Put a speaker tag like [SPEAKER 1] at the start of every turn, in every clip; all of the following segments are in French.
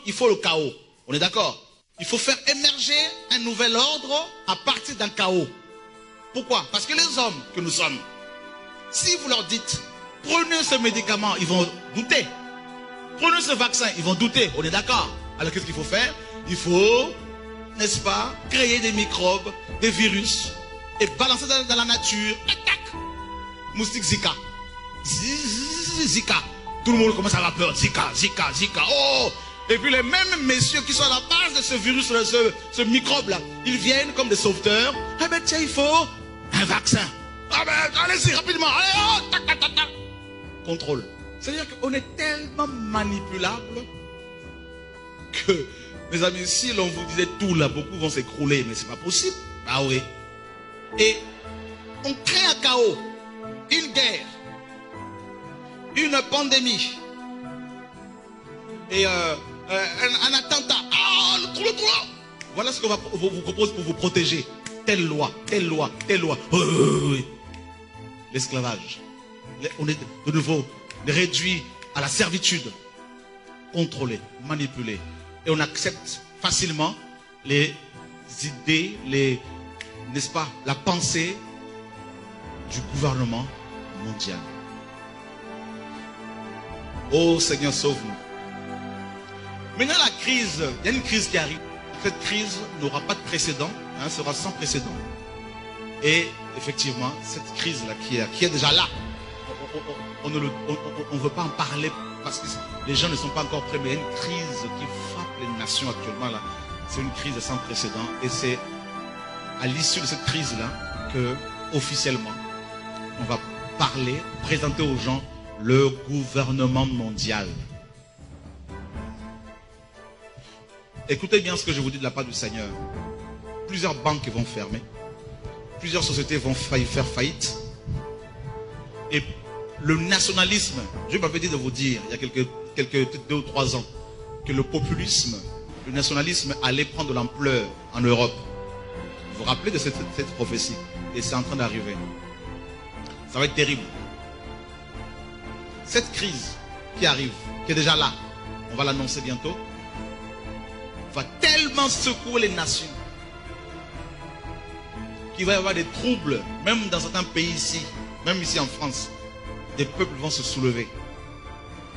[SPEAKER 1] il faut le chaos. On est d'accord? Il faut faire émerger un nouvel ordre à partir d'un chaos. Pourquoi? Parce que les hommes que nous sommes, si vous leur dites, prenez ce médicament, ils vont douter. Prenez ce vaccin, ils vont douter. On est d'accord? Alors qu'est-ce qu'il faut faire? Il faut, n'est-ce pas, créer des microbes, des virus, et balancer dans la nature. Attaque! Moustique Zika. Zika. Tout le monde commence à avoir peur. Zika, Zika, Zika. Oh! Et puis les mêmes messieurs qui sont à la base de ce virus, ce microbe-là, ils viennent comme des sauveteurs. Ah ben tiens, il faut un vaccin. Ah ben allez-y rapidement. Allez, oh, tac, tac, tac, tac. Contrôle. C'est-à-dire qu'on est tellement manipulable que, mes amis, si l'on vous disait tout là, beaucoup vont s'écrouler, mais c'est pas possible. Ah oui. Et on crée un chaos, une guerre, une pandémie, et un attentat. Ah, le trou. Voilà ce qu'on vous propose pour vous protéger. Telle loi, telle loi, telle loi. Oui. L'esclavage. On est de nouveau réduit à la servitude. Contrôlé, manipulé. Et on accepte facilement les idées, n'est-ce pas, la pensée du gouvernement mondial. Oh Seigneur, sauve-nous. Maintenant la crise, il y a une crise qui arrive. Cette crise n'aura pas de précédent, sera sans précédent. Et effectivement, cette crise-là qui est déjà là, on ne veut pas en parler parce que les gens ne sont pas encore prêts, mais il y a une crise qui frappe les nations actuellement là. C'est une crise sans précédent et c'est à l'issue de cette crise-là que, officiellement, on va parler, présenter aux gens le gouvernement mondial. Écoutez bien ce que je vous dis de la part du Seigneur. Plusieurs banques vont fermer. Plusieurs sociétés vont faire faillite. Et le nationalisme, Dieu m'avait dit de vous dire, il y a quelques 2 ou 3 ans, que le populisme, le nationalisme allait prendre de l'ampleur en Europe. Vous vous rappelez de cette prophétie? Et c'est en train d'arriver. Ça va être terrible. Cette crise qui arrive, qui est déjà là, on va l'annoncer bientôt, va tellement secouer les nations qu'il va y avoir des troubles, même dans certains pays ici, même ici en France, des peuples vont se soulever.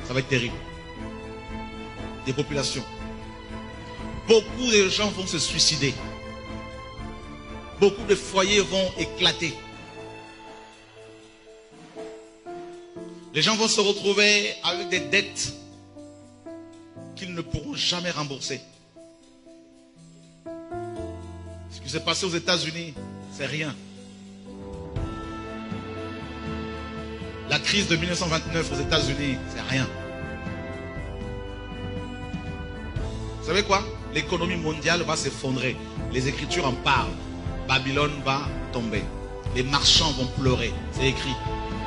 [SPEAKER 1] Ça va être terrible. Des populations. Beaucoup de gens vont se suicider. Beaucoup de foyers vont éclater. Les gens vont se retrouver avec des dettes qu'ils ne pourront jamais rembourser. Ce qui s'est passé aux États-Unis, c'est rien. La crise de 1929 aux États-Unis, c'est rien. Vous savez quoi? L'économie mondiale va s'effondrer. Les Écritures en parlent. Babylone va tomber. Les marchands vont pleurer. C'est écrit.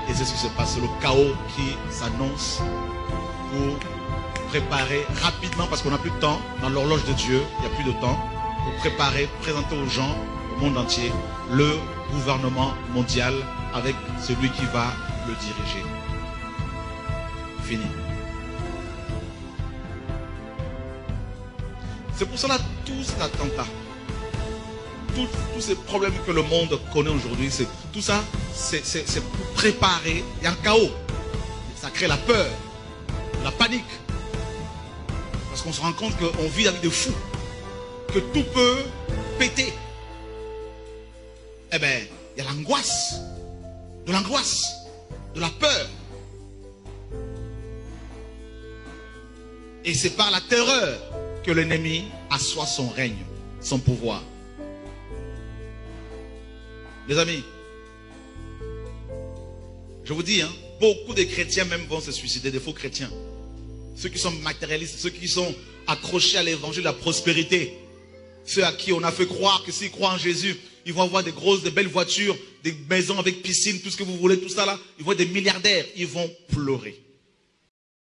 [SPEAKER 1] Et c'est ce qui se passe. C'est le chaos qui s'annonce pour préparer rapidement, parce qu'on n'a plus de temps. Dans l'horloge de Dieu, il n'y a plus de temps. Pour préparer, présenter aux gens, au monde entier, le gouvernement mondial avec celui qui va le diriger. Fini. C'est pour cela tous ces attentats, tous ces problèmes que le monde connaît aujourd'hui, tout ça, c'est pour préparer. Il y a un chaos. Ça crée la peur, la panique. Parce qu'on se rend compte qu'on vit avec des fous, que tout peut péter. Eh bien, il y a l'angoisse, de la peur. Et c'est par la terreur que l'ennemi assoit son règne, son pouvoir. Les amis, je vous dis, beaucoup de chrétiens même vont se suicider, des faux chrétiens. Ceux qui sont matérialistes, ceux qui sont accrochés à l'évangile de la prospérité. Ceux à qui on a fait croire que s'ils croient en Jésus, ils vont avoir des belles voitures, des maisons avec piscine, tout ce que vous voulez, tout ça là. Ils vont être des milliardaires, ils vont pleurer.